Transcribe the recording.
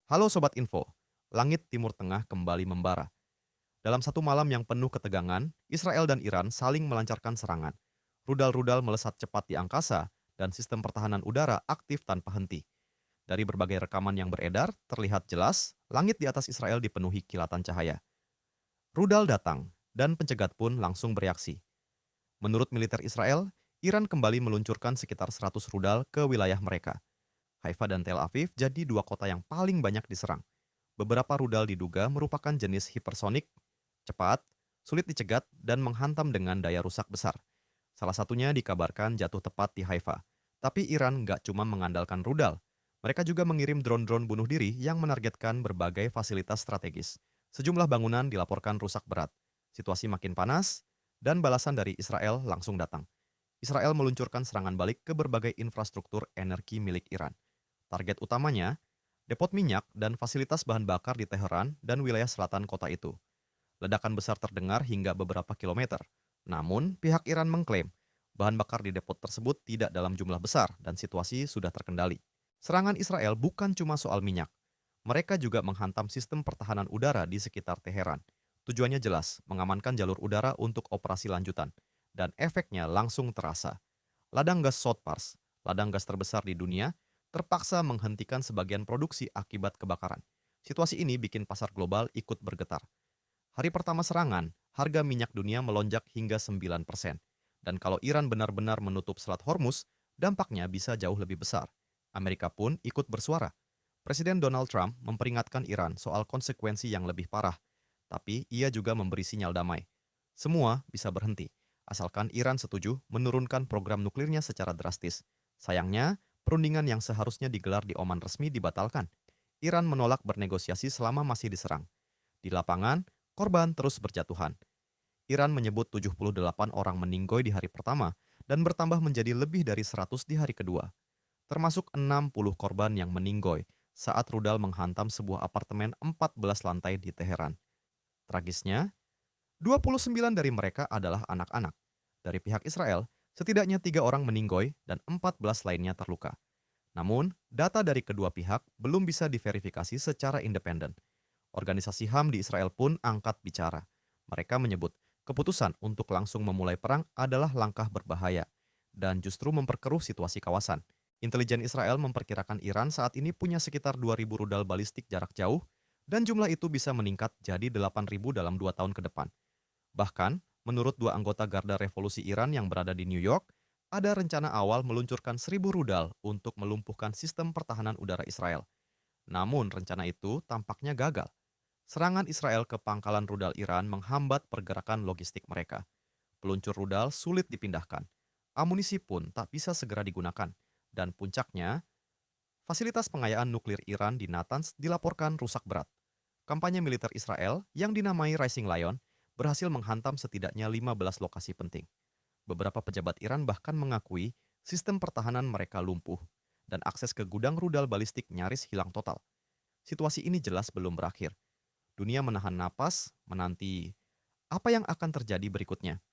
Halo Sobat Info, langit Timur Tengah kembali membara. Dalam satu malam yang penuh ketegangan, Israel dan Iran saling melancarkan serangan. Rudal-rudal melesat cepat di angkasa, dan sistem pertahanan udara aktif tanpa henti. Dari berbagai rekaman yang beredar, terlihat jelas langit di atas Israel dipenuhi kilatan cahaya. Rudal datang, dan pencegat pun langsung bereaksi. Menurut militer Israel, Iran kembali meluncurkan sekitar 100 rudal ke wilayah mereka. Haifa dan Tel Aviv jadi dua kota yang paling banyak diserang. Beberapa rudal diduga merupakan jenis hipersonik, cepat, sulit dicegat, dan menghantam dengan daya rusak besar. Salah satunya dikabarkan jatuh tepat di Haifa. Tapi Iran nggak cuma mengandalkan rudal. Mereka juga mengirim drone-drone bunuh diri yang menargetkan berbagai fasilitas strategis. Sejumlah bangunan dilaporkan rusak berat. Situasi makin panas, dan balasan dari Israel langsung datang. Israel meluncurkan serangan balik ke berbagai infrastruktur energi milik Iran. Target utamanya, depot minyak dan fasilitas bahan bakar di Teheran dan wilayah selatan kota itu. Ledakan besar terdengar hingga beberapa kilometer. Namun, pihak Iran mengklaim bahan bakar di depot tersebut tidak dalam jumlah besar dan situasi sudah terkendali. Serangan Israel bukan cuma soal minyak. Mereka juga menghantam sistem pertahanan udara di sekitar Teheran. Tujuannya jelas, mengamankan jalur udara untuk operasi lanjutan. Dan efeknya langsung terasa. Ladang gas Sotpars, ladang gas terbesar di dunia, terpaksa menghentikan sebagian produksi akibat kebakaran. Situasi ini bikin pasar global ikut bergetar. Hari pertama serangan, harga minyak dunia melonjak hingga 9%. Dan kalau Iran benar-benar menutup Selat Hormuz, dampaknya bisa jauh lebih besar. Amerika pun ikut bersuara. Presiden Donald Trump memperingatkan Iran soal konsekuensi yang lebih parah, tapi ia juga memberi sinyal damai. Semua bisa berhenti, asalkan Iran setuju menurunkan program nuklirnya secara drastis. Sayangnya, perundingan yang seharusnya digelar di Oman resmi dibatalkan. Iran menolak bernegosiasi selama masih diserang. Di lapangan, korban terus berjatuhan. Iran menyebut 78 orang meninggoy di hari pertama dan bertambah menjadi lebih dari 100 di hari kedua, termasuk 60 korban yang meninggoy saat rudal menghantam sebuah apartemen 14 lantai di Teheran. Tragisnya, 29 dari mereka adalah anak-anak. Dari pihak Israel, setidaknya 3 orang meninggoy dan 14 lainnya terluka. Namun, data dari kedua pihak belum bisa diverifikasi secara independen. Organisasi HAM di Israel pun angkat bicara. Mereka menyebut keputusan untuk langsung memulai perang adalah langkah berbahaya dan justru memperkeruh situasi kawasan. Intelijen Israel memperkirakan Iran saat ini punya sekitar 2.000 rudal balistik jarak jauh dan jumlah itu bisa meningkat jadi 8.000 dalam 2 tahun ke depan. Bahkan, menurut dua anggota Garda Revolusi Iran yang berada di New York, ada rencana awal meluncurkan 1.000 rudal untuk melumpuhkan sistem pertahanan udara Israel. Namun rencana itu tampaknya gagal. Serangan Israel ke pangkalan rudal Iran menghambat pergerakan logistik mereka. Peluncur rudal sulit dipindahkan. Amunisi pun tak bisa segera digunakan. Dan puncaknya, fasilitas pengayaan nuklir Iran di Natanz dilaporkan rusak berat. Kampanye militer Israel yang dinamai Rising Lion berhasil menghantam setidaknya 15 lokasi penting. Beberapa pejabat Iran bahkan mengakui sistem pertahanan mereka lumpuh dan akses ke gudang rudal balistik nyaris hilang total. Situasi ini jelas belum berakhir. Dunia menahan napas, menanti apa yang akan terjadi berikutnya.